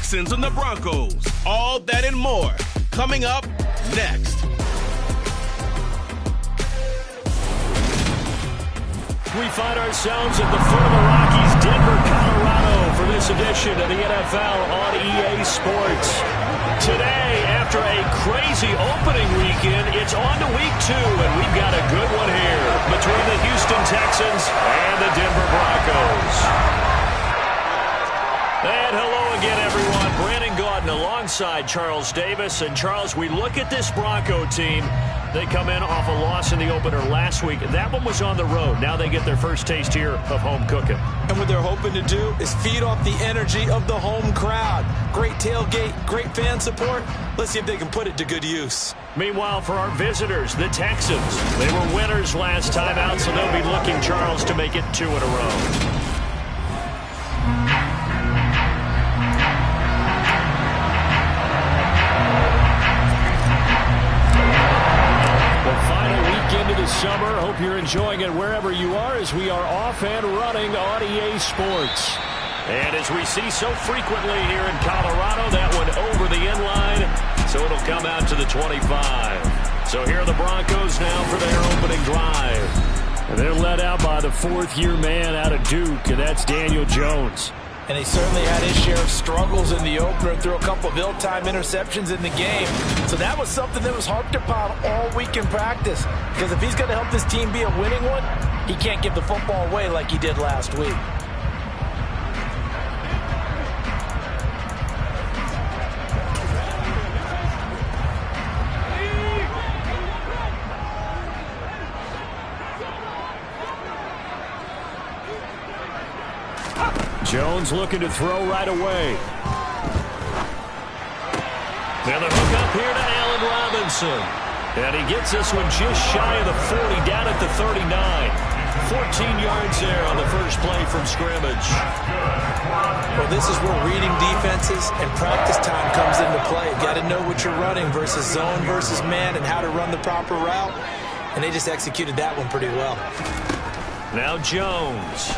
Texans and the Broncos. All that and more coming up next. We find ourselves at the foot of the Rockies, Denver, Colorado, for this edition of the NFL on EA Sports. Today, after a crazy opening weekend, it's on to week 2, and we've got a good one here between the Houston Texans and the Denver Broncos. And hello again, everyone. Brandon Gaudin alongside Charles Davis. And, Charles, we look at this Bronco team. They come in off a loss in the opener last week. That one was on the road. Now they get their first taste here of home cooking. And what they're hoping to do is feed off the energy of the home crowd. Great tailgate, great fan support. Let's see if they can put it to good use. Meanwhile, for our visitors, the Texans, they were winners last time out, so they'll be looking, Charles, to make it 2 in a row. Into the summer. Hope you're enjoying it wherever you are as we are off and running on EA Sports. And as we see so frequently here in Colorado, that one over the end line, so it'll come out to the 25. So here are the Broncos now for their opening drive. And they're led out by the 4th-year man out of Duke, and that's Daniel Jones. And he certainly had his share of struggles in the opener, threw a couple of ill-timed interceptions in the game. So that was something that was harped upon all week in practice. Because if he's going to help this team be a winning one, he can't give the football away like he did last week. Jones looking to throw right away. Now the hook up here to Allen Robinson. And he gets this one just shy of the 40, down at the 39. 14 yards there on the first play from scrimmage. Well, this is where reading defenses and practice time comes into play. You got to know what you're running versus zone versus man and how to run the proper route. And they just executed that one pretty well. Now Jones.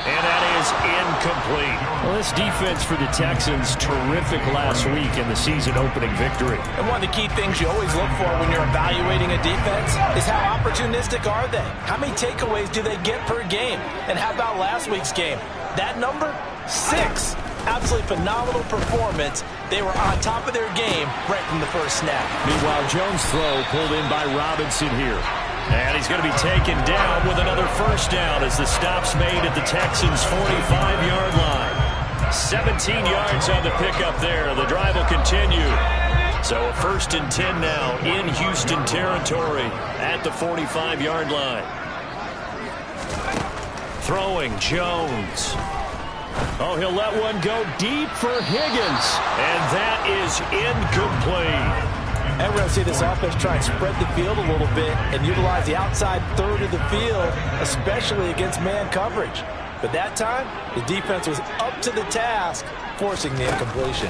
And that is incomplete. Well, this defense for the Texans, terrific last week in the season-opening victory. And one of the key things you always look for when you're evaluating a defense is how opportunistic are they? How many takeaways do they get per game? And how about last week's game? That number? 6. Absolutely phenomenal performance. They were on top of their game right from the first snap. Meanwhile, Jones' throw pulled in by Robinson here. And he's going to be taken down with another first down as the stop's made at the Texans' 45-yard line. 17 yards on the pickup there. The drive will continue. So a 1st and 10 now in Houston territory at the 45-yard line. Throwing Jones. Oh, he'll let one go deep for Higgins. And that is incomplete. And we're going to see this offense try and spread the field a little bit and utilize the outside third of the field, especially against man coverage. But that time, the defense was up to the task, forcing the incompletion.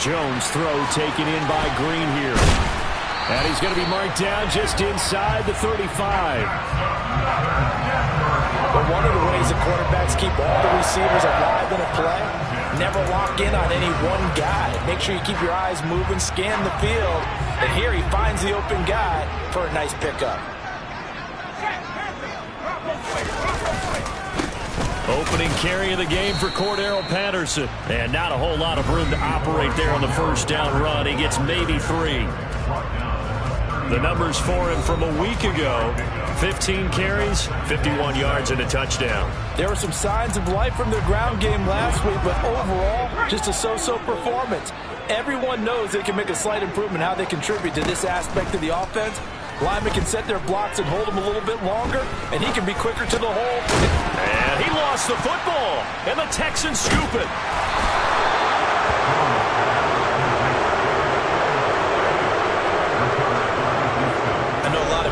Jones' throw taken in by Green here. And he's going to be marked down just inside the 35. But one of the ways the quarterbacks keep all the receivers alive in a play, never lock in on any one guy. Make sure you keep your eyes moving, scan the field. And here he finds the open guy for a nice pickup. Opening carry of the game for Cordero Patterson. And not a whole lot of room to operate there on the first down run. He gets maybe 3. The numbers for him from a week ago: 15 carries, 51 yards, and a touchdown. There were some signs of life from their ground game last week, but overall, just a so-so performance. Everyone knows they can make a slight improvement how they contribute to this aspect of the offense. Linemen can set their blocks and hold them a little bit longer, and he can be quicker to the hole. And he lost the football, and the Texans scoop it.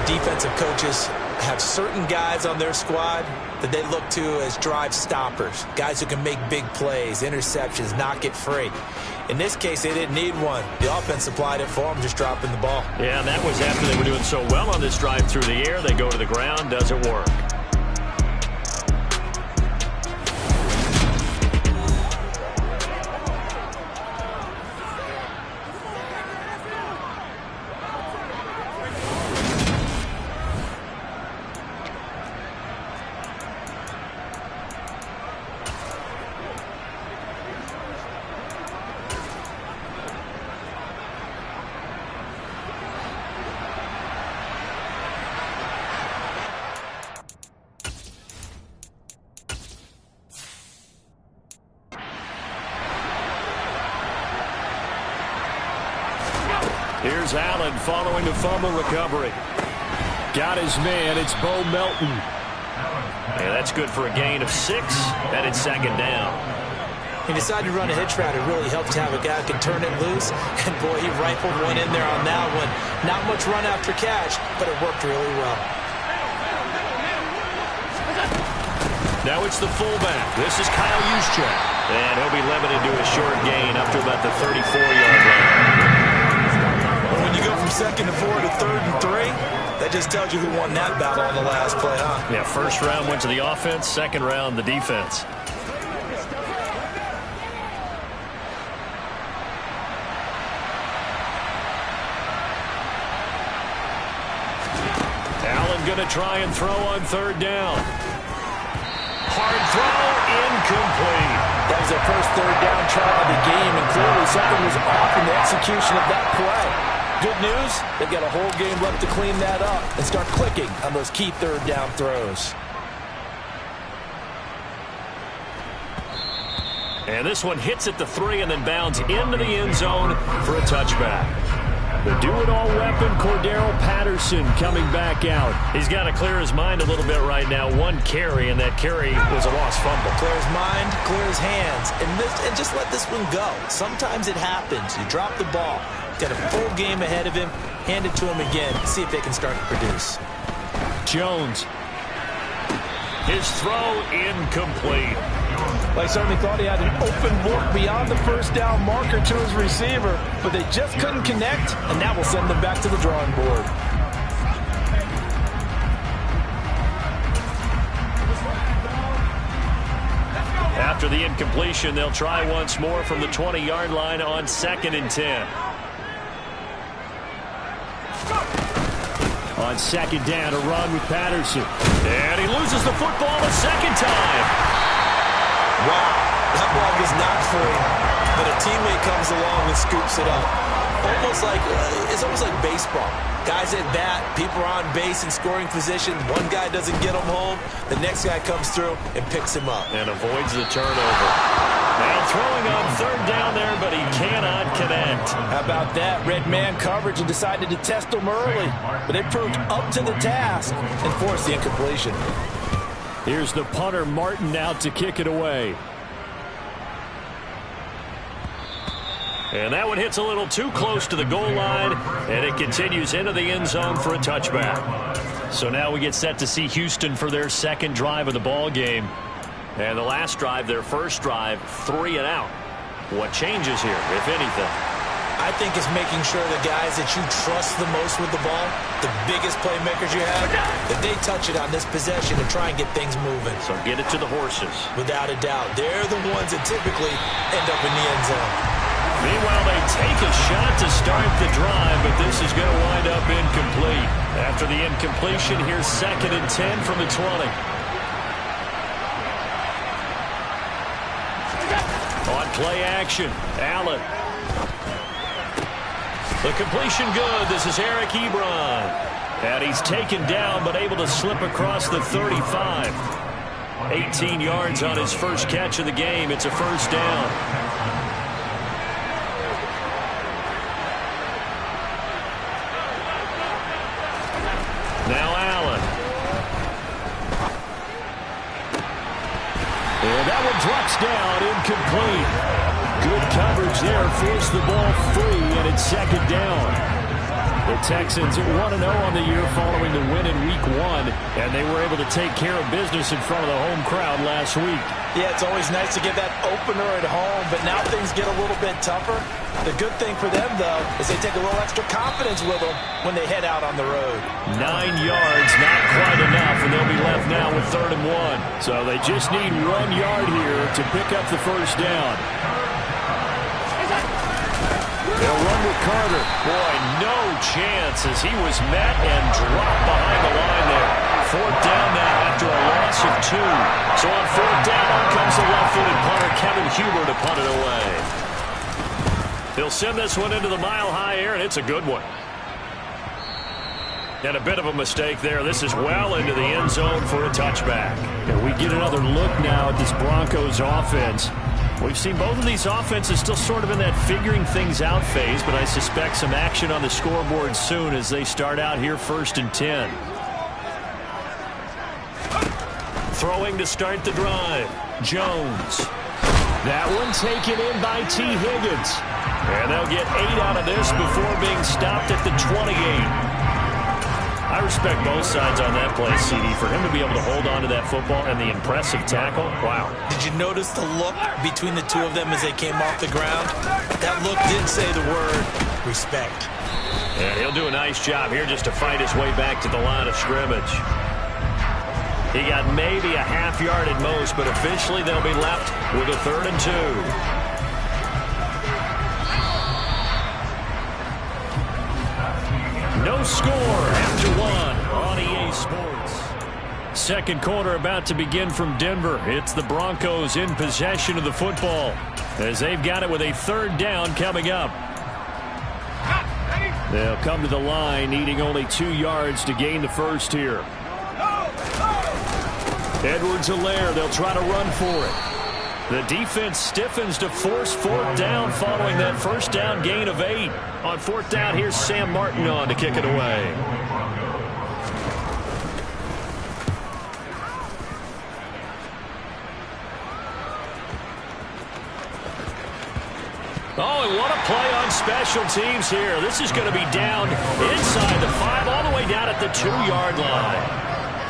Defensive coaches have certain guys on their squad that they look to as drive stoppers, guys who can make big plays, interceptions, knock it free. In this case, they didn't need one. The offense supplied it for them, just dropping the ball. Yeah, and that was after they were doing so well on this drive through the air. They go to the ground, doesn't work. Here's Allen following the fumble recovery. Got his man. It's Bo Melton. And that's good for a gain of 6, and it's second down. He decided to run a hitch route. It really helped to have a guy who can turn it loose. And, boy, he rifled one in there on that one. Not much run after catch, but it worked really well. Now it's the fullback. This is Kyle Juszczyk. And he'll be limited to a short gain up to about the 34-yard line. Well, when you go from 2nd to 4 to 3rd and 3, that just tells you who won that battle on the last play, huh? Yeah, first round went to the offense, second round the defense. Allen going to try and throw on 3rd down. Hard throw, incomplete. That was their first 3rd down try of the game, and clearly something was off in the execution of that play. Good news, they've got a whole game left to clean that up and start clicking on those key 3rd down throws. And this one hits at the 3 and then bounds into the end zone for a touchback. The do-it-all weapon, Cordero Patterson, coming back out. He's got to clear his mind a little bit right now. 1 carry, and that carry was a lost fumble. Clear his mind, clear his hands, and just let this one go. Sometimes it happens. You drop the ball. Got a full game ahead of him. Hand it to him again. See if they can start to produce. Jones. His throw incomplete. Well, he certainly thought he had an open look beyond the first down marker to his receiver, but they just couldn't connect, and that will send them back to the drawing board. After the incompletion, they'll try once more from the 20-yard line on 2nd and 10. On 2nd down, a run with Patterson. And he loses the football a second time. Wow, that ball was not free, but a teammate comes along and scoops it up. It's almost like baseball. Guys at bat, people are on base in scoring position. One guy doesn't get him home. The next guy comes through and picks him up. And avoids the turnover. Now throwing on 3rd down there, but he cannot connect. How about that? Red man coverage and decided to test him early. But they proved up to the task and forced the incompletion. Here's the punter, Martin, out to kick it away. And that one hits a little too close to the goal line, and it continues into the end zone for a touchback. So now we get set to see Houston for their 2nd drive of the ball game. And the last drive, their first drive, 3 and out. What changes here, if anything? I think it's making sure the guys that you trust the most with the ball, the biggest playmakers you have, that they touch it on this possession and try and get things moving. So get it to the horses. Without a doubt. They're the ones that typically end up in the end zone. Meanwhile, they take a shot to start the drive, but this is going to wind up incomplete. After the incompletion, here's 2nd and 10 from the 20. On play action, Allen. The completion good. This is Eric Ebron. And he's taken down but able to slip across the 35. 18 yards on his first catch of the game. It's a first down. Now Allen. And that one drops down, incomplete. Good coverage there, forced the ball free, and it's 2nd down. The Texans 1-0 on the year following the win in Week 1, and they were able to take care of business in front of the home crowd last week. Yeah, it's always nice to get that opener at home, but now things get a little bit tougher. The good thing for them, though, is they take a little extra confidence with them when they head out on the road. 9 yards, not quite enough, and they'll be left now with 3rd and 1. So they just need 1 yard here to pick up the first down. They'll run with Carter. Boy, no chance as he was met and dropped behind the line there. 4th down now after a loss of 2. So on 4th down, out comes the left-footed punter, Kevin Huber, to punt it away. He'll send this one into the mile-high air, and it's a good one. And a bit of a mistake there. This is well into the end zone for a touchback. And we get another look now at this Broncos offense. We've seen both of these offenses still sort of in that figuring things out phase, but I suspect some action on the scoreboard soon as they start out here 1st and 10. Throwing to start the drive. Jones. That one taken in by T. Higgins. And they'll get 8 out of this before being stopped at the 28. I respect both sides on that play, CD. For him to be able to hold on to that football and the impressive tackle, wow. Did you notice the look between the two of them as they came off the ground? That look did say the word respect. And he'll do a nice job here just to fight his way back to the line of scrimmage. He got maybe a half yard at most, but officially they'll be left with a 3rd and 2. No score after 1 on EA Sports. Second quarter about to begin from Denver. It's the Broncos in possession of the football as they've got it with a 3rd down coming up. They'll come to the line needing only 2 yards to gain the first here. Edwards-Helaire, they'll try to run for it. The defense stiffens to force 4th down following that 1st down gain of 8. On 4th down, here's Sam Martin on to kick it away. Oh, and what a play on special teams here. This is going to be down inside the 5, all the way down at the 2-yard line.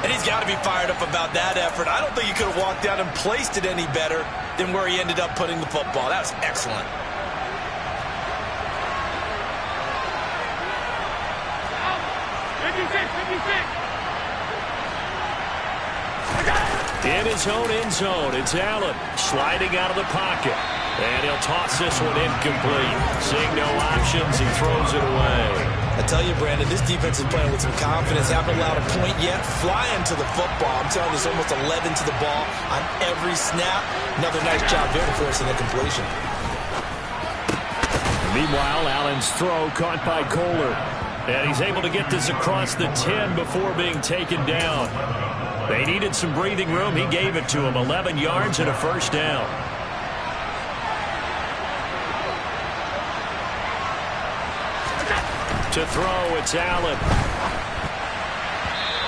And he's got to be fired up about that effort. I don't think he could have walked down and placed it any better than where he ended up putting the football. That was excellent. In his own end zone, it's Allen sliding out of the pocket. And he'll toss this one incomplete. Seeing no options, he throws it away. I tell you, Brandon, this defense is playing with some confidence. Haven't allowed a point yet. Flying to the football. I'm telling you, there's almost 11 to the ball on every snap. Another nice job there forcing the completion. Meanwhile, Allen's throw caught by Kohler. And he's able to get this across the 10 before being taken down. They needed some breathing room. He gave it to him. 11 yards and a 1st down. To throw, it's Allen.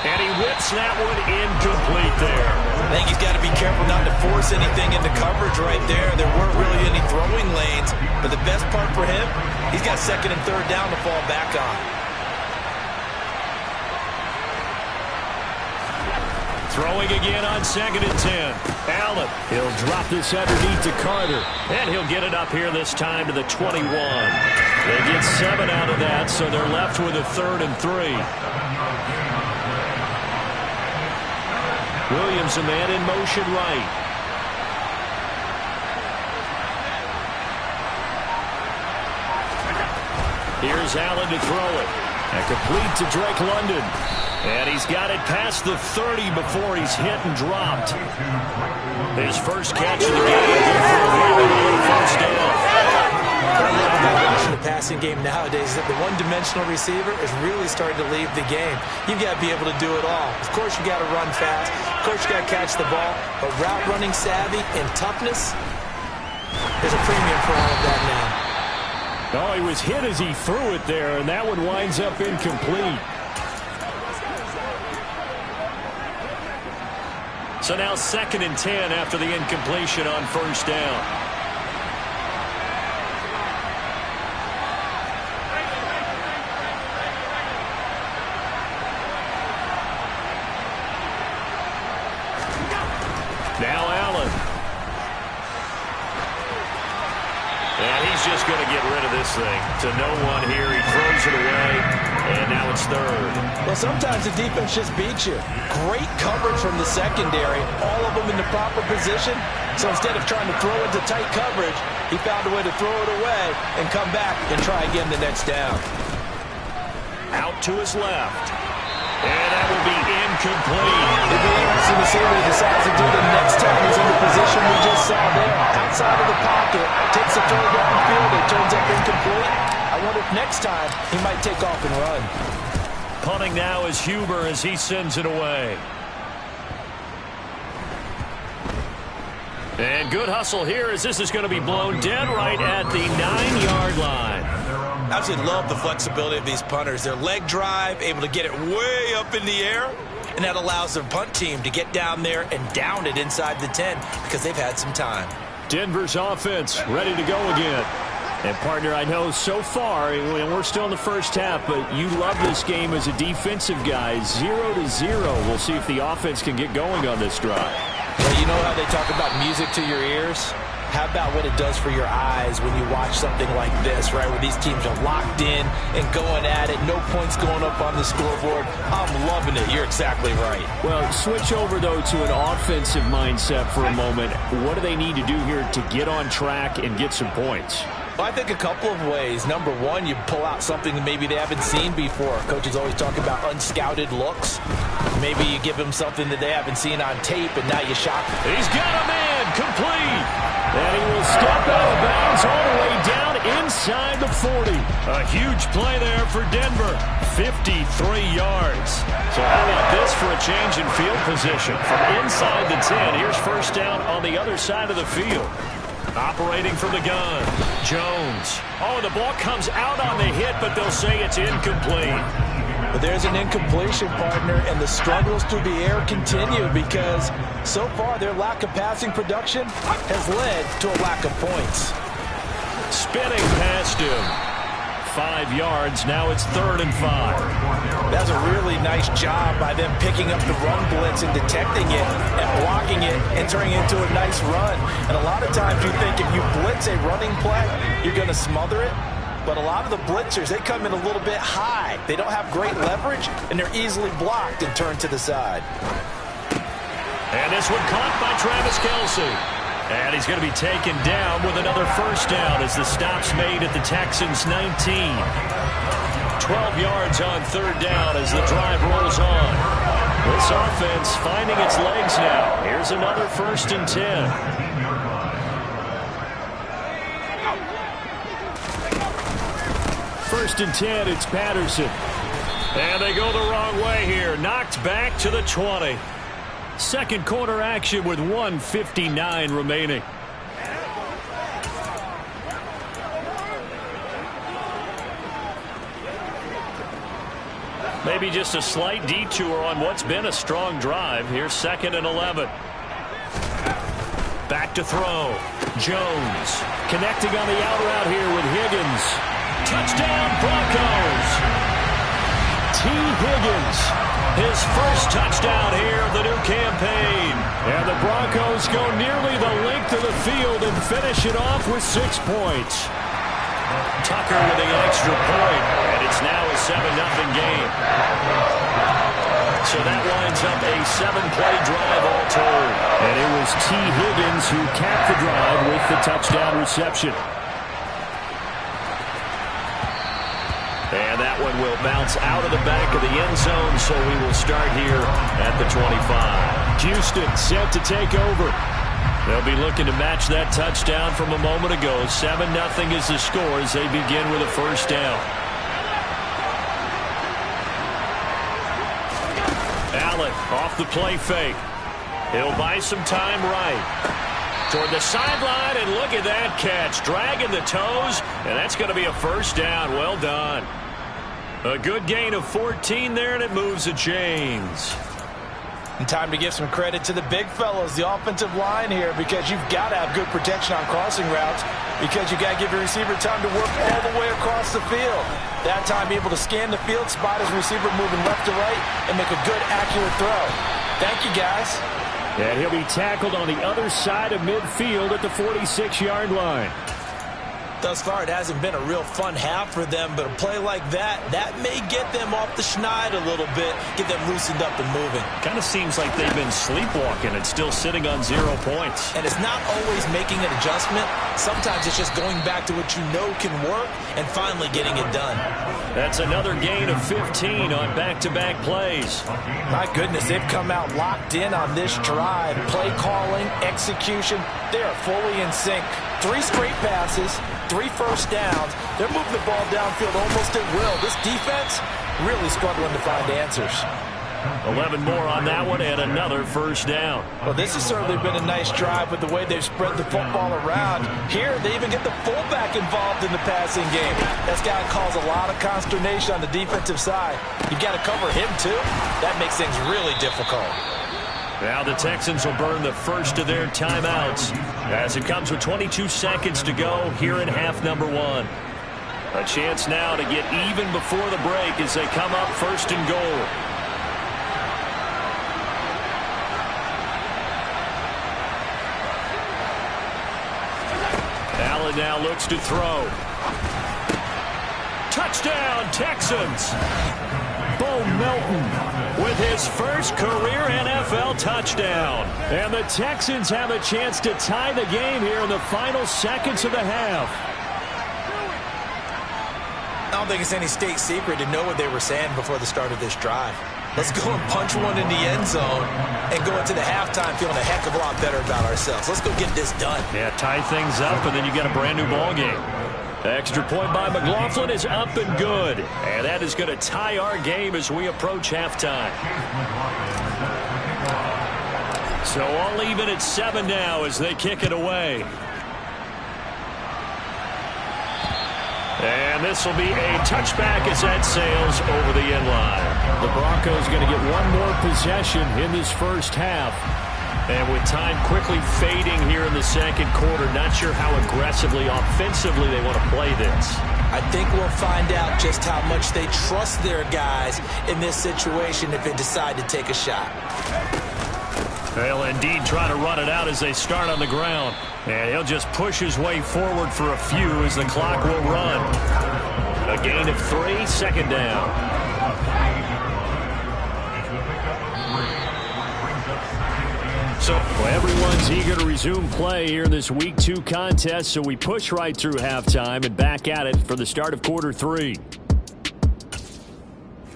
And he whips that one incomplete there. I think he's got to be careful not to force anything into coverage right there. There weren't really any throwing lanes. But the best part for him, he's got 2nd and 3rd down to fall back on. Throwing again on 2nd and 10. Allen, he'll drop this underneath to Carter. And he'll get it up here this time to the 21. They get 7 out of that, so they're left with a 3rd and 3. Williams, a man in motion right. Here's Allen to throw it. And complete to Drake London. And he's got it past the 30 before he's hit and dropped. His first catch of the game. Good for a 1st down. What I love about watching the passing game nowadays is that the one-dimensional receiver is really starting to leave the game. You've got to be able to do it all. Of course, you got to run fast. Of course, you got to catch the ball. But route running savvy and toughness, there's a premium for all of that now. Oh, he was hit as he threw it there, and that one winds up incomplete. So now 2nd and 10 after the incompletion on 1st down. Now Allen. And he's just going to get rid of this thing. To no one here. He throws it away. And now it's 3rd. Well, sometimes the defense just beats you. Great coverage from the secondary. All of them in the proper position. So instead of trying to throw into tight coverage, he found a way to throw it away and come back and try again the next down. Out to his left. And that will be incomplete. It'll be interesting to see what he decides to do the next time he's in the position we just saw there. Outside of the pocket, takes a throw downfield, it turns up incomplete. I wonder if next time he might take off and run. Punting now is Huber as he sends it away. And good hustle here as this is going to be blown dead right at the 9-yard line. I absolutely love the flexibility of these punters. Their leg drive, able to get it way up in the air, and that allows their punt team to get down there and down it inside the 10 because they've had some time. Denver's offense ready to go again. And, partner, I know so far, we're still in the first half, but you love this game as a defensive guy. 0-0. We'll see if the offense can get going on this drive. Well, you know how they talk about music to your ears? How about what it does for your eyes when you watch something like this, right, where these teams are locked in and going at it, no points going up on the scoreboard. I'm loving it. You're exactly right. Well, switch over, though, to an offensive mindset for a moment. What do they need to do here to get on track and get some points? Well, I think a couple of ways. Number one, you pull out something that maybe they haven't seen before. Coaches always talk about unscouted looks. Maybe you give them something that they haven't seen on tape, and now you shock them. He's got a man complete. And he will step out of bounds all the way down inside the 40. A huge play there for Denver. 53 yards. So how about this for a change in field position? From inside the 10, here's first down on the other side of the field. Operating from the gun, Jones. Oh, the ball comes out on the hit, but they'll say it's incomplete. But there's an incompletion, partner, and the struggles through the air continue because so far their lack of passing production has led to a lack of points. Spinning past him. 5 yards. Now it's 3rd and 5. That's a really nice job by them picking up the run blitz and detecting it and blocking it and turning it into a nice run. And a lot of times you think if you blitz a running play, you're going to smother it. But a lot of the blitzers, they come in a little bit high. They don't have great leverage, and they're easily blocked and turned to the side. And this one caught by Travis Kelce. And he's going to be taken down with another first down as the stop's made at the Texans' 19. 12 yards on 3rd down as the drive rolls on. This offense finding its legs now. Here's another 1st and 10. First and 10, it's Patterson. And they go the wrong way here. Knocked back to the 20. Second quarter action with 1:59 remaining. Maybe just a slight detour on what's been a strong drive. Here's 2nd and 11. Back to throw. Jones connecting on the out route here with Higgins. Touchdown Broncos. T. Higgins. His first touchdown here of the new campaign. And the Broncos go nearly the length of the field and finish it off with 6 points. Tucker with the extra point, and it's now a 7-0 game. So that winds up a 7-play drive all told. And it was T. Higgins who capped the drive with the touchdown reception. And that one will bounce out of the back of the end zone, so we will start here at the 25. Houston set to take over. They'll be looking to match that touchdown from a moment ago. 7-0 is the score as they begin with a first down. Allen off the play fake. He'll buy some time right. Toward the sideline, and look at that catch. Dragging the toes, and that's going to be a first down. Well done. A good gain of 14 there, and it moves the chains. And time to give some credit to the big fellas, the offensive line here, because you've got to have good protection on crossing routes because you've got to give your receiver time to work all the way across the field. That time, be able to scan the field, spot his receiver moving left to right, and make a good, accurate throw. Thank you, guys. And he'll be tackled on the other side of midfield at the 46-yard line. Thus far, it hasn't been a real fun half for them, but a play like that may get them off the schneid a little bit, get them loosened up and moving. Kind of seems like they've been sleepwalking and still sitting on 0 points. And it's not always making an adjustment. Sometimes it's just going back to what you know can work and finally getting it done. That's another gain of 15 on back-to-back plays. My goodness, they've come out locked in on this drive. Play calling, execution, they are fully in sync. 3 straight passes, 3 first downs. They're moving the ball downfield almost at will. This defense really struggling to find answers. 11 more on that one and another first down. Well, this has certainly been a nice drive with the way they've spread the football around. Here, they even get the fullback involved in the passing game. That's got to cause a lot of consternation on the defensive side. You got to cover him, too. That makes things really difficult. Now the Texans will burn the first of their timeouts as it comes with 22 seconds to go here in half number 1. A chance now to get even before the break as they come up first and goal. Allen now looks to throw. Touchdown, Texans! Bo Melton with his first career NFL touchdown. And the Texans have a chance to tie the game here in the final seconds of the half. I don't think it's any state secret to know what they were saying before the start of this drive. Let's go and punch one in the end zone and go into the halftime feeling a heck of a lot better about ourselves. Let's go get this done. Yeah, tie things up, and then you get a brand new ball game. Extra point by McLaughlin is up and good. And that is going to tie our game as we approach halftime. So all even at 7 now as they kick it away. And this will be a touchback as that sails over the end line. The Broncos going to get one more possession in this first half. And with time quickly fading here in the second quarter, not sure how aggressively, offensively they want to play this. I think we'll find out just how much they trust their guys in this situation if they decide to take a shot. They'll indeed try to run it out as they start on the ground. And he'll just push his way forward for a few as the clock will run. A gain of 3, second down. So everyone's eager to resume play here in this Week 2 contest, so we push right through halftime and back at it for the start of quarter 3.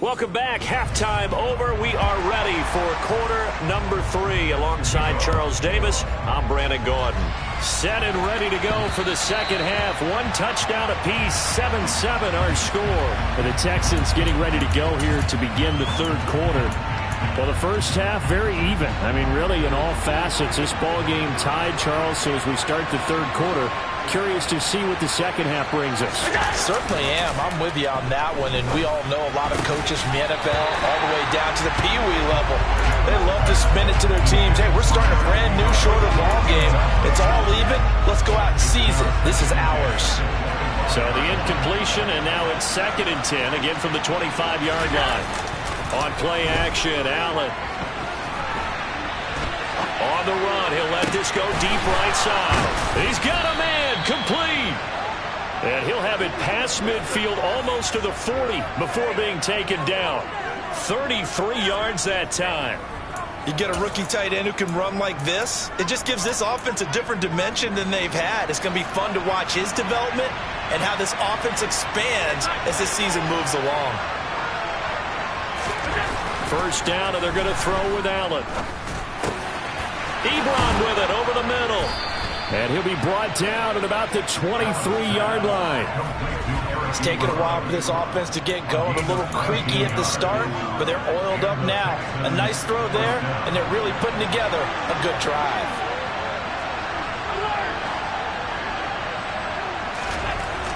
Welcome back. Halftime over. We are ready for quarter number 3. Alongside Charles Davis, I'm Brandon Gordon. Set and ready to go for the second half. One touchdown apiece, 7-7 our score. And the Texans getting ready to go here to begin the third quarter. Well, the first half, very even. I mean, really, in all facets, this ball game tied, Charles. So as we start the third quarter, curious to see what the second half brings us. Certainly am. I'm with you on that one. And we all know a lot of coaches from the NFL all the way down to the Pee Wee level. They love to spin it to their teams. Hey, we're starting a brand new, shorter ball game. It's all even. Let's go out and seize it. This is ours. So the incompletion, and now it's 2nd and 10, again from the 25-yard line. On play action, Allen. On the run, he'll let this go deep right side. He's got a man, complete. And he'll have it past midfield almost to the 40 before being taken down. 33 yards that time. You get a rookie tight end who can run like this, it just gives this offense a different dimension than they've had. It's going to be fun to watch his development and how this offense expands as this season moves along. First down, and they're going to throw with Allen. Ebron with it over the middle. And he'll be brought down at about the 23-yard line. It's taken a while for this offense to get going. A little creaky at the start, but they're oiled up now. A nice throw there, and they're really putting together a good drive.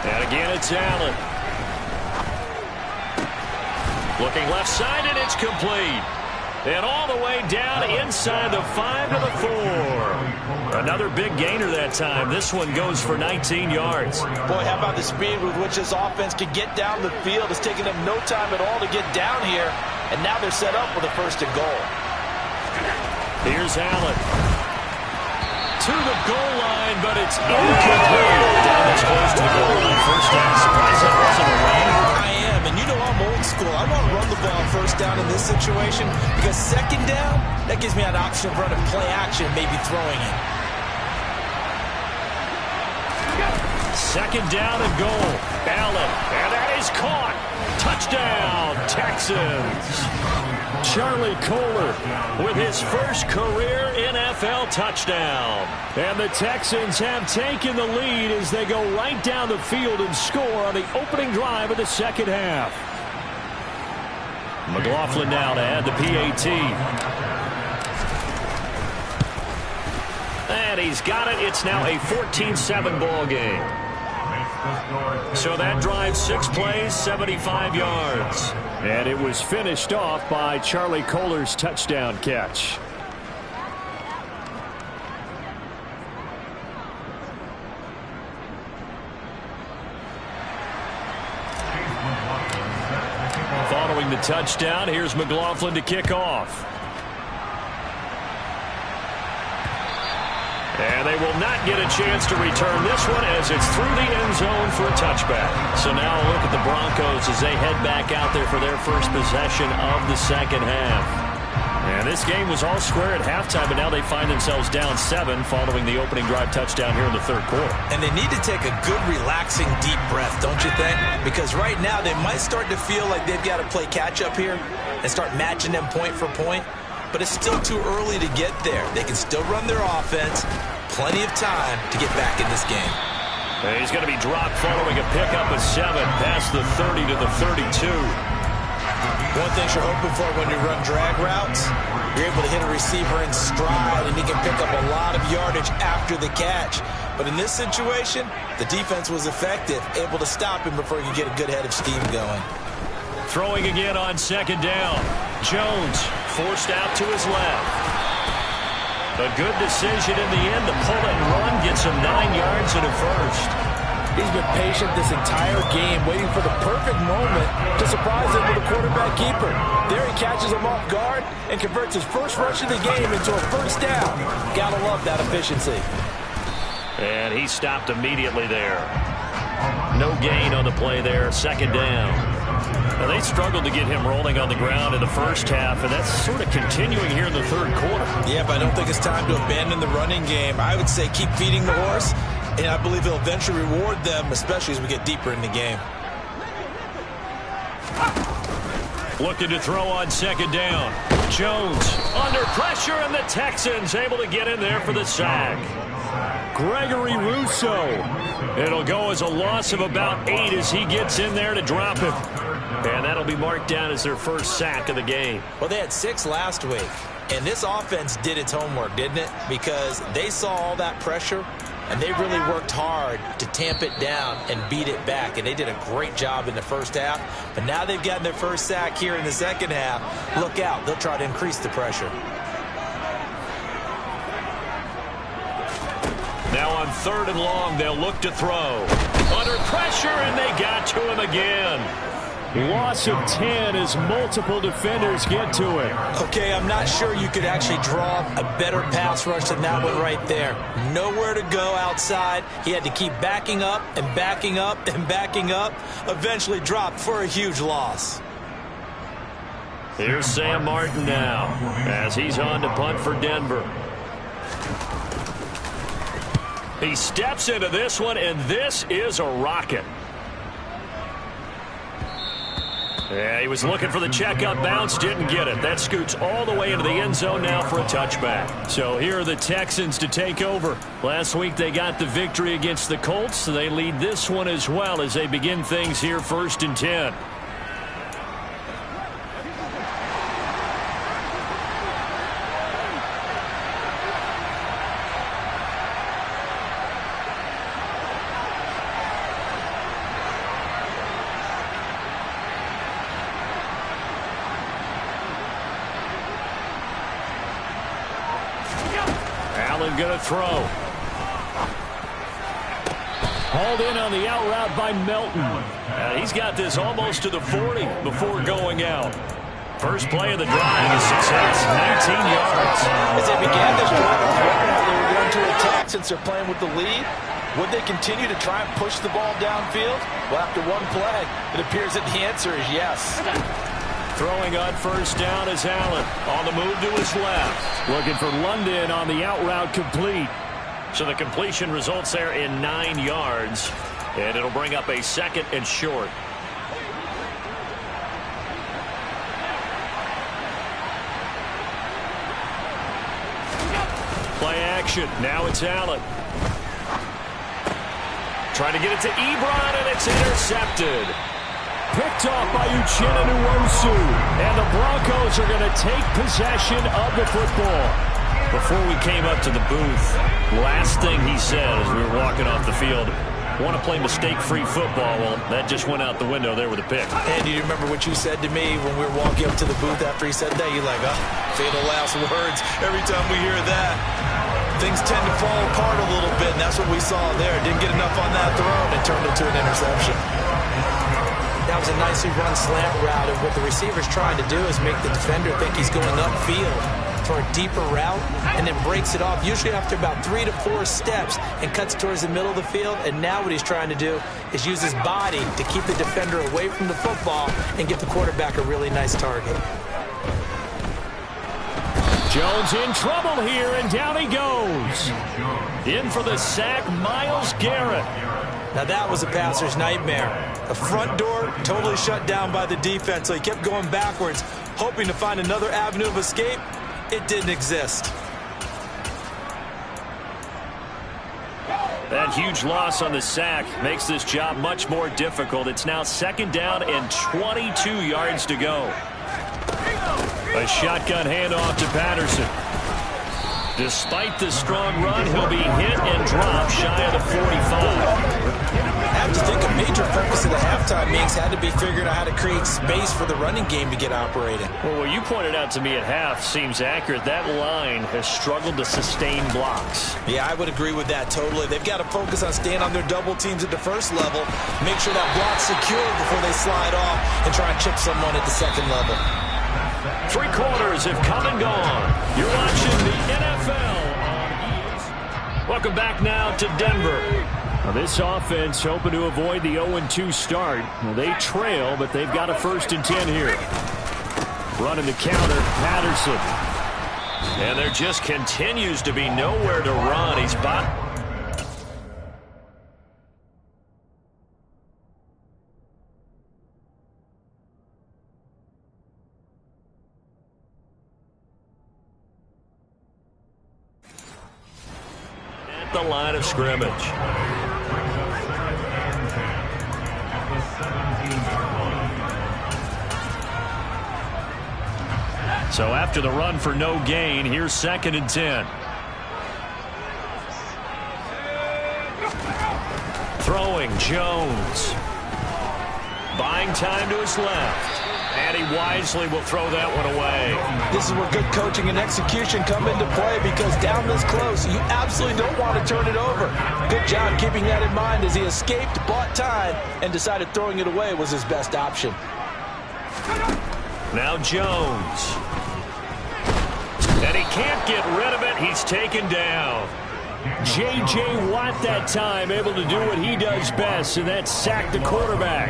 And again, it's Allen. Looking left side, and it's complete. And all the way down inside the 5 to the 4. Another big gainer that time. This one goes for 19 yards. Boy, how about the speed with which this offense can get down the field? It's taken them no time at all to get down here. And now they're set up with a first and goal. Here's Allen. To the goal line, but it's incomplete. Down as close to the goal line. First down. Surprised that wasn't a run. I am, and you know I'm old school. I want to run the ball first down in this situation because second down, that gives me an option of running play action, maybe throwing it. Second down and goal. Allen, and that is caught. Touchdown, Texans. Charlie Kohler with his first career NFL touchdown. And the Texans have taken the lead as they go right down the field and score on the opening drive of the second half. McLaughlin now to add the PAT. And he's got it. It's now a 14-7 ball game. So that drive 6 plays, 75 yards. And it was finished off by Charlie Kolar's touchdown catch. Following the touchdown, here's McLaughlin to kick off. And they will not get a chance to return this one as it's through the end zone for a touchback. So now a look at the Broncos as they head back out there for their first possession of the second half. And this game was all square at halftime, but now they find themselves down 7 following the opening drive touchdown here in the third quarter. And they need to take a good, relaxing, deep breath, don't you think? Because right now they might start to feel like they've got to play catch-up here and start matching them point for point. But it's still too early to get there. They can still run their offense. Plenty of time to get back in this game. And he's going to be dropped following a pickup of 7 past the 30 to the 32. One thing you're hoping for when you run drag routes, you're able to hit a receiver in stride, and he can pick up a lot of yardage after the catch. But in this situation, the defense was effective, able to stop him before he could get a good head of steam going. Throwing again on second down. Jones forced out to his left. A good decision in the end to pull it and run, gets him 9 yards and a first. He's been patient this entire game, waiting for the perfect moment to surprise him with a quarterback keeper. There he catches him off guard and converts his first rush of the game into a first down. Gotta love that efficiency. And he stopped immediately there. No gain on the play there, second down. Now, they struggled to get him rolling on the ground in the first half, and that's sort of continuing here in the third quarter. Yeah, but I don't think it's time to abandon the running game. I would say keep feeding the horse, and I believe he'll eventually reward them, especially as we get deeper in the game. Looking to throw on second down. Jones under pressure, and the Texans able to get in there for the sack. Gregory Rousseau. It'll go as a loss of about 8 as he gets in there to drop him. And that'll be marked down as their first sack of the game. Well, they had 6 last week, and this offense did its homework, didn't it? Because they saw all that pressure, and they really worked hard to tamp it down and beat it back. And they did a great job in the first half. But now they've gotten their first sack here in the second half. Look out. They'll try to increase the pressure. Now on 3rd and long, they'll look to throw. Under pressure, and they got to him again. Loss of 10 as multiple defenders get to it. Okay, I'm not sure you could actually draw a better pass rush than that one right there. Nowhere to go outside. He had to keep backing up and backing up and backing up. Eventually dropped for a huge loss. Here's Sam Martin now as he's on to punt for Denver. He steps into this one, and this is a rocket. Yeah, he was looking for the checkup bounce, didn't get it. That scoots all the way into the end zone now for a touchback. So here are the Texans to take over. Last week they got the victory against the Colts, so they lead this one as well as they begin things here 1st and 10. Going to throw. Hauled in on the out route by Melton. He's got this almost to the 40 before going out. First play of the drive is success, 19 yards. As they began this drive, I wondered how they were going to attack since they're playing with the lead. Would they continue to try and push the ball downfield? Well, after one play, it appears that the answer is yes. Throwing on first down is Allen. On the move to his left. Looking for London on the out route complete. So the completion results there in 9 yards. And it'll bring up a 2nd and short. Play action. Now it's Allen. Trying to get it to Ebron, and it's intercepted. picked off by Y.T.M. And the Broncos are going to take possession of the football. Before we came up to the booth, last thing he said as we were walking off the field, want to play mistake-free football. Well, that just went out the window there with a pick. And do you remember what you said to me when we were walking up to the booth after he said that? You're like, oh, fatal last words. Every time we hear that, things tend to fall apart a little bit, and that's what we saw there. Didn't get enough on that throw, and it turned into an interception. That was a nicely run slant route, and what the receiver's trying to do is make the defender think he's going upfield for a deeper route, and then breaks it off, usually after about 3 to 4 steps, and cuts towards the middle of the field. And now what he's trying to do is use his body to keep the defender away from the football and give the quarterback a really nice target. Jones in trouble here, and down he goes. In for the sack, Myles Garrett. Now that was a passer's nightmare. The front door totally shut down by the defense, so he kept going backwards, hoping to find another avenue of escape. It didn't exist. That huge loss on the sack makes this job much more difficult. It's now 2nd down and 22 yards to go. A shotgun handoff to Patterson. Despite the strong run, he'll be hit and dropped shy of the 45. I have to think a major focus of the halftime meetings had to be figuring out how to create space for the running game to get operating. Well, what you pointed out to me at half seems accurate. That line has struggled to sustain blocks. Yeah, I would agree with that totally. They've got to focus on staying on their double teams at the first level, make sure that block's secure before they slide off and try and chip someone at the second level. 3 quarters have come and gone. You're watching the NFL on ESPN. Welcome back now to Denver. Now this offense hoping to avoid the 0-2 start. Well, they trail, but they've got a 1st and 10 here. Running the counter, Patterson. And there just continues to be nowhere to run. He's bought. At the line of scrimmage. So after the run for no gain, here's 2nd and 10. Throwing Jones. Buying time to his left. And he wisely will throw that one away. This is where good coaching and execution come into play, because down this close, you absolutely don't want to turn it over. Good job keeping that in mind as he escaped, bought time, and decided throwing it away was his best option. Now Jones. And he can't get rid of it. He's taken down. J.J. Watt that time able to do what he does best, and that's sack the quarterback.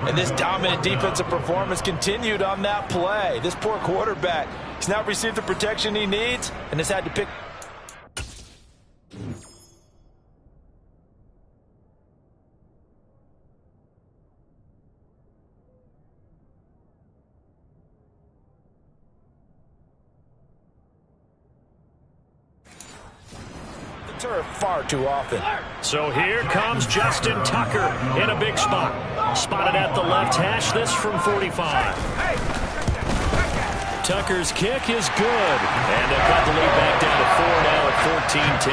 And this dominant defensive performance continued on that play. This poor quarterback, he's not received the protection he needs and has had to pick. Turf far too often. So here comes Justin Tucker in a big spot. Spotted at the left hash, this from 45. Tucker's kick is good. And they'll cut the lead back down to 4 now at 14-10.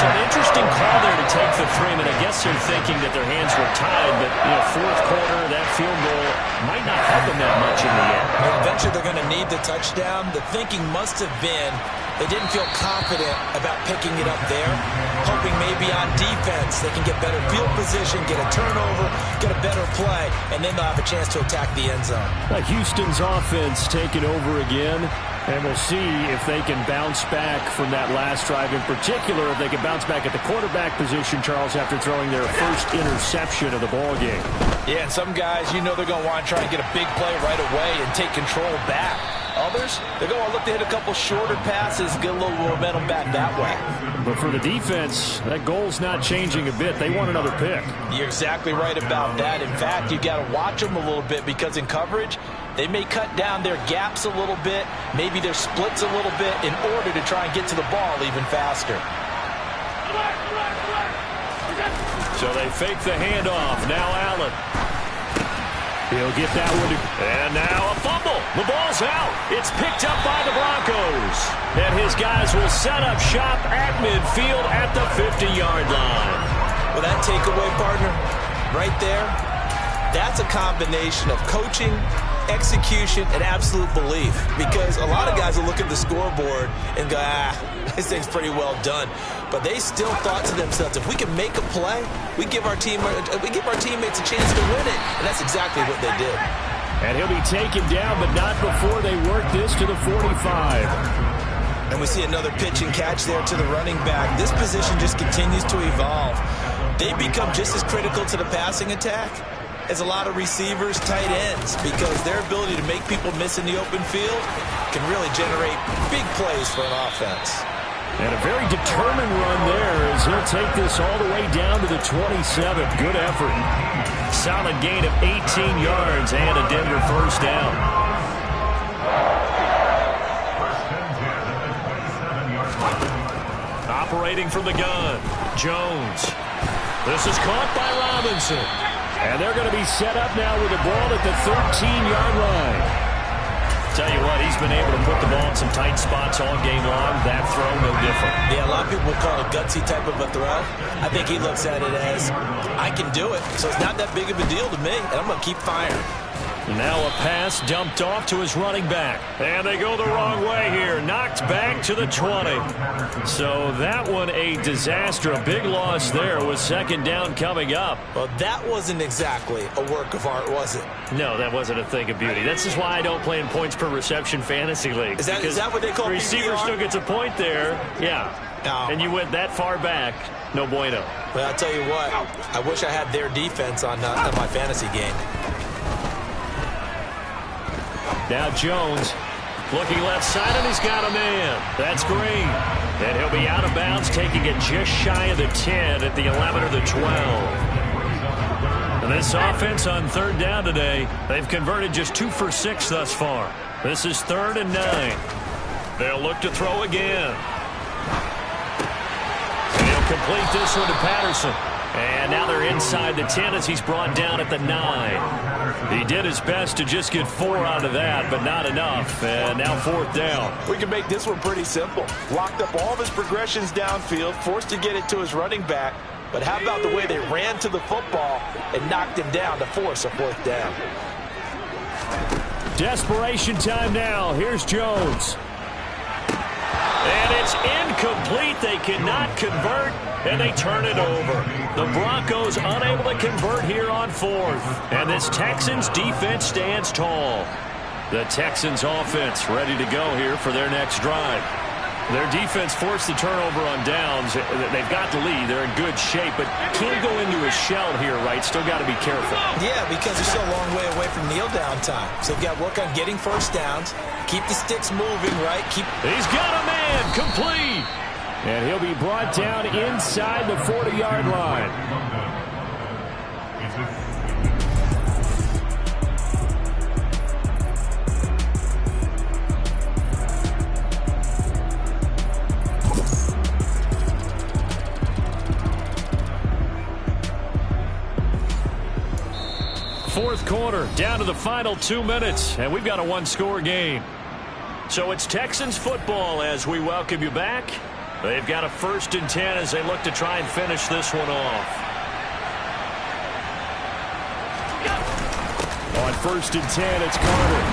So an interesting call there to take the 3. I mean, I guess they're thinking that their hands were tied, but, you know, 4th quarter, that field goal might not help them that much in the end. Well, eventually they're going to need the touchdown. The thinking must have been they didn't feel confident about picking it up there, hoping maybe on defense they can get better field position, get a turnover, get a better play, and then they'll have a chance to attack the end zone. Houston's offense taking over again, and we'll see if they can bounce back from that last drive. In particular, if they can bounce back at the quarterback position, Charles, after throwing their first interception of the ball game. Yeah, and some guys, you know they're going to want to try and get a big play right away and take control back. Others, they're going to look to hit a couple shorter passes, get a little momentum back that way. But for the defense, that goal's not changing a bit. They want another pick. You're exactly right about that. In fact, you got to watch them a little bit, because in coverage, they may cut down their gaps a little bit, maybe their splits a little bit, in order to try and get to the ball even faster. So they fake the handoff. Now Allen. He'll get that one. And now a fumble. The ball's out. It's picked up by the Broncos. And his guys will set up shop at midfield at the 50-yard line. Well, that takeaway, partner, right there, that's a combination of coaching, execution, and absolute belief. Because a lot of guys will look at the scoreboard and go, this thing's pretty well done. But they still thought to themselves, if we can make a play, we give our teammates a chance to win it. And that's exactly what they did. And he'll be taken down, but not before they work this to the 45. And we see another pitch and catch there to the running back. This position just continues to evolve. They become just as critical to the passing attack as a lot of receivers, tight ends, because their ability to make people miss in the open field can really generate big plays for an offense. And a very determined run there as he'll take this all the way down to the 27. Good effort. Solid gain of 18 yards and a Denver first down. Operating from the gun, Jones. This is caught by Robinson. And they're going to be set up now with the ball at the 13-yard line. Tell you what, he's been able to put the ball in some tight spots all game long. That throw, no different. Yeah, a lot of people would call it a gutsy type of a throw. I think he looks at it as, I can do it, so it's not that big of a deal to me, and I'm going to keep firing. Now a pass dumped off to his running back. And they go the wrong way here. Knocked back to the 20. So that one a disaster. A big loss there with second down coming up. Well, that wasn't exactly a work of art, was it? No, that wasn't a thing of beauty. This is why I don't play in points per reception fantasy league. Is that what they call the receiver still gets a point there. Yeah. No. And you went that far back. No bueno. Well, I'll tell you what. I wish I had their defense on my fantasy game. Now Jones looking left side, and he's got a man. That's Green. And he'll be out of bounds, taking it just shy of the 10 at the 11 or the 12. And this offense on third down today, they've converted just 2 for 6 thus far. This is 3rd and 9. They'll look to throw again. And he'll complete this one to Patterson. And now they're inside the 10 as he's brought down at the 9. He did his best to just get 4 out of that, but not enough. And now 4th down. We can make this one pretty simple. Locked up all of his progressions downfield, forced to get it to his running back. But how about the way they ran to the football and knocked him down to force a 4th down? Desperation time now. Here's Jones. And it's incomplete. They cannot convert, and they turn it over. The Broncos unable to convert here on 4th. And this Texans defense stands tall. The Texans offense ready to go here for their next drive. Their defense forced the turnover on downs. They've got the lead. They're in good shape, but can't go into a shell here, right? Still got to be careful. Yeah, because they're still a long way away from kneel down time. So they've got to work on getting first downs, keep the sticks moving, right? He's got a man, complete. And he'll be brought down inside the 40-yard line. Fourth quarter, down to the final 2 minutes, and we've got a one-score game. So it's Texans football as we welcome you back. They've got a 1st and 10 as they look to try and finish this one off. On 1st and 10, it's Carter.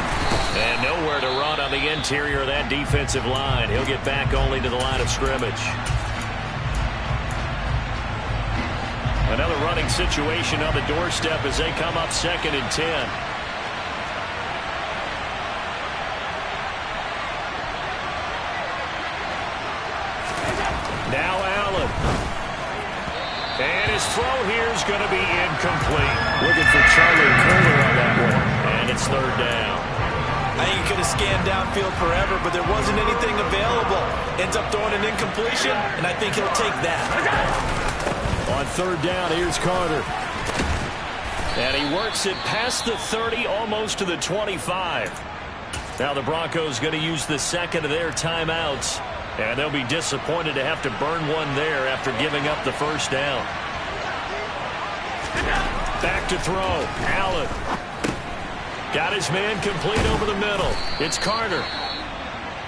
And nowhere to run on the interior of that defensive line. He'll get back only to the line of scrimmage. Another running situation on the doorstep as they come up 2nd and 10. Now Allen. And his throw here is going to be incomplete. Looking for Charlie Kohler on that one. And it's 3rd down. I think he could have scanned downfield forever, but there wasn't anything available. Ends up throwing an incompletion, and I think he'll take that. On 3rd down, here's Carter. And he works it past the 30, almost to the 25. Now the Broncos going to use the 2nd of their timeouts. And they'll be disappointed to have to burn one there after giving up the 1st down. Back to throw. Allen. Got his man complete over the middle. It's Carter.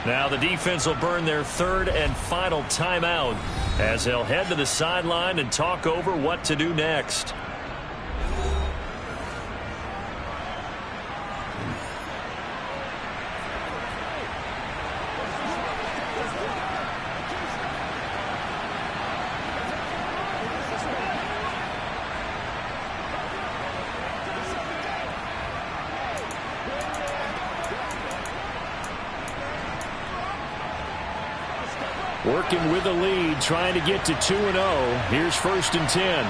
Now the defense will burn their third and final timeout as they'll head to the sideline and talk over what to do next. Working with the lead, trying to get to 2-0. Here's 1st and 10.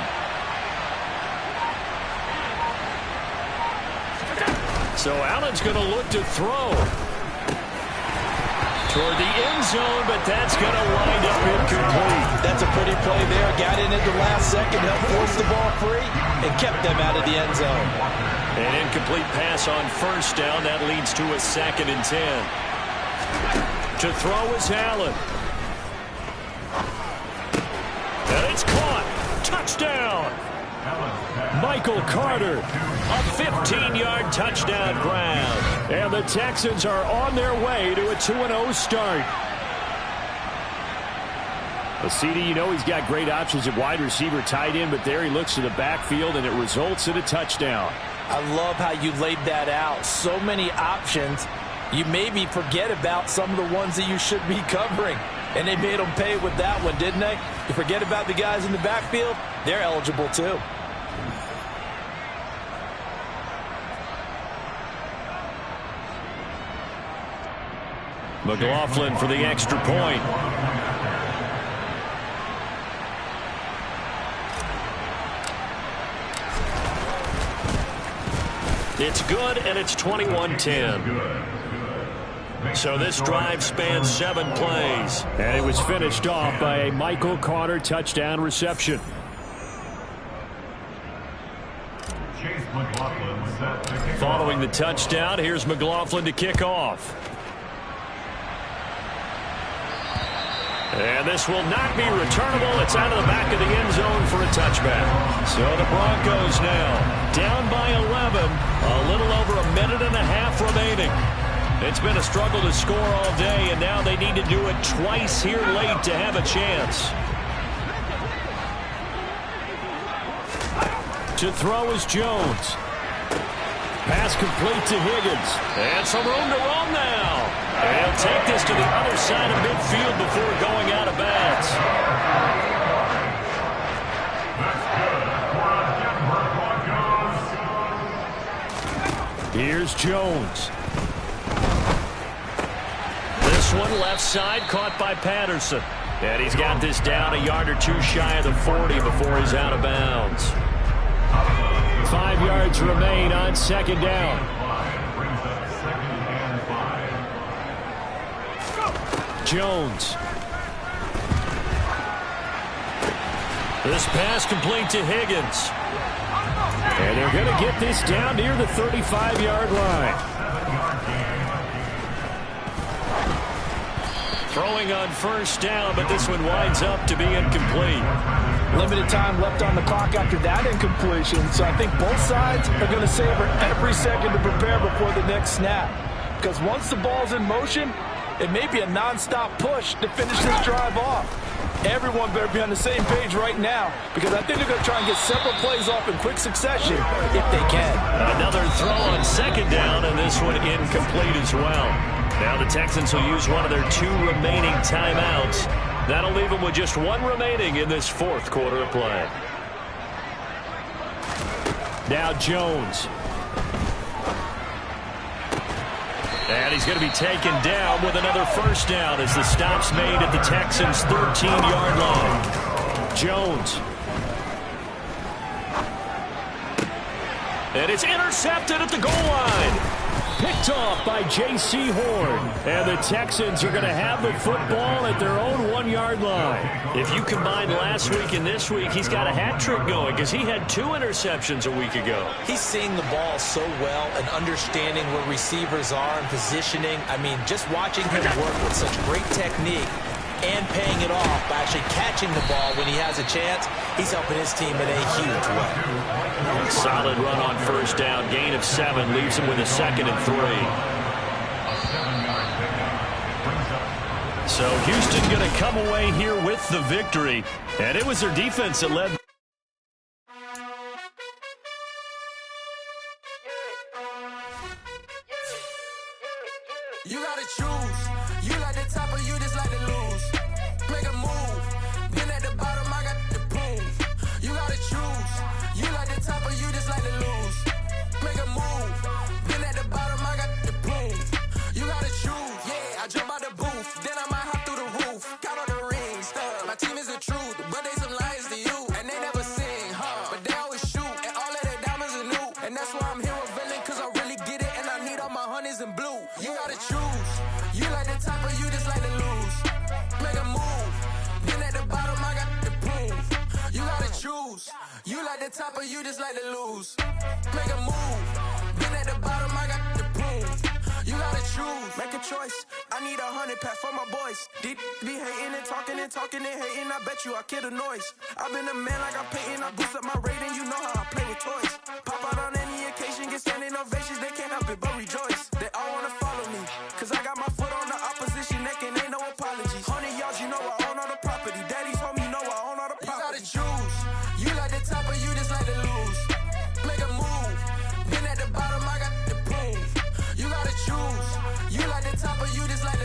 So Allen's going to look to throw toward the end zone, but that's going to wind up incomplete. That's a pretty play there. Got in at the last second, helped force the ball free, and kept them out of the end zone. An incomplete pass on 1st down. That leads to a 2nd and 10. To throw is Allen. And it's caught. Touchdown. Michael Carter. A 15-yard touchdown grab. And the Texans are on their way to a 2-0 start. Well, CD, you know he's got great options at wide receiver, tight end, but there he looks to the backfield, and it results in a touchdown. I love how you laid that out. So many options. You maybe forget about some of the ones that you should be covering. And they made them pay with that one, didn't they? You forget about the guys in the backfield, they're eligible too. McLaughlin for the extra point. It's good, and it's 21-10. So this drive spans 7 plays. And it was finished off by a Michael Carter touchdown reception. Following the touchdown, here's McLaughlin to kick off. And this will not be returnable. It's out of the back of the end zone for a touchback. So the Broncos now down by 11. A little over a minute and a half remaining. It's been a struggle to score all day, and now they need to do it twice here late to have a chance. To throw is Jones. Pass complete to Higgins. And some room to roam now. And he'll take this to the other side of midfield before going out of bounds. Here's Jones. This one left side caught by Patterson. And he's got this down a yard or two shy of the 40 before he's out of bounds. 5 yards remain on 2nd down. Jones. This pass complete to Higgins. And they're going to get this down near the 35-yard line. Throwing on 1st down, but this one winds up to be incomplete. Limited time left on the clock after that incompletion, so I think both sides are going to savor every second to prepare before the next snap. Because once the ball's in motion, it may be a non-stop push to finish this drive off. Everyone better be on the same page right now, because I think they're going to try and get several plays off in quick succession if they can. Another throw on 2nd down, and this one incomplete as well. Now the Texans will use one of their 2 remaining timeouts. That'll leave them with just 1 remaining in this 4th quarter of play. Now Jones. And he's going to be taken down with another 1st down as the stop's made at the Texans' 13-yard line. Jones. And it's intercepted at the goal line. Picked off by J.C. Horn. And the Texans are going to have the football at their own 1-yard line. If you combine last week and this week, he's got a hat trick going because he had 2 interceptions a week ago. He's seeing the ball so well and understanding where receivers are and positioning. I mean, just watching him work with such great technique, and paying it off by actually catching the ball when he has a chance. He's helping his team in a huge way. Solid run on first down. Gain of 7 leaves him with a 2nd and 3. So Houston going to come away here with the victory. And it was their defense that led. You gotta choose. You like the top or you just like to lose. Make a move. Been at the bottom, I got the prove. You gotta choose. You like the top or you just like to lose. Make a move. Been at the bottom, I got the prove. You gotta choose. Yeah, I jump out the booth. Then I might hop through the roof. Count on the rings. My team is the truth, but they some liars to you. And they never sing, but they always shoot. And all of their diamonds are new. And that's why I'm here with villain, cause I really get it. And I need all my honeys in blue. You gotta choose. You like the top or you just like to lose. Make a move. Been at the bottom, I got the proof. You gotta choose. You like the top or you just like to lose. Make a move. Been at the bottom, I got the proof. You gotta choose. Make a choice. I need 100 pack for my boys. Deep be hating and talking and hating. I bet you I kill the noise. I've been a man like I'm painting. I boost up my rating. You know how I play with toys. Pop out on any occasion, get standing ovations. They can't help it but rejoice. They all wanna follow me, cause I got my foot on the opposition neck and ain't no apologies. 100 yards, you know I own all the property. Daddy's home, you know I own all the property. You gotta choose. You like the top or you just like to lose. Make a move. Been at the bottom, I got the proof. You gotta choose. You like the top or you just like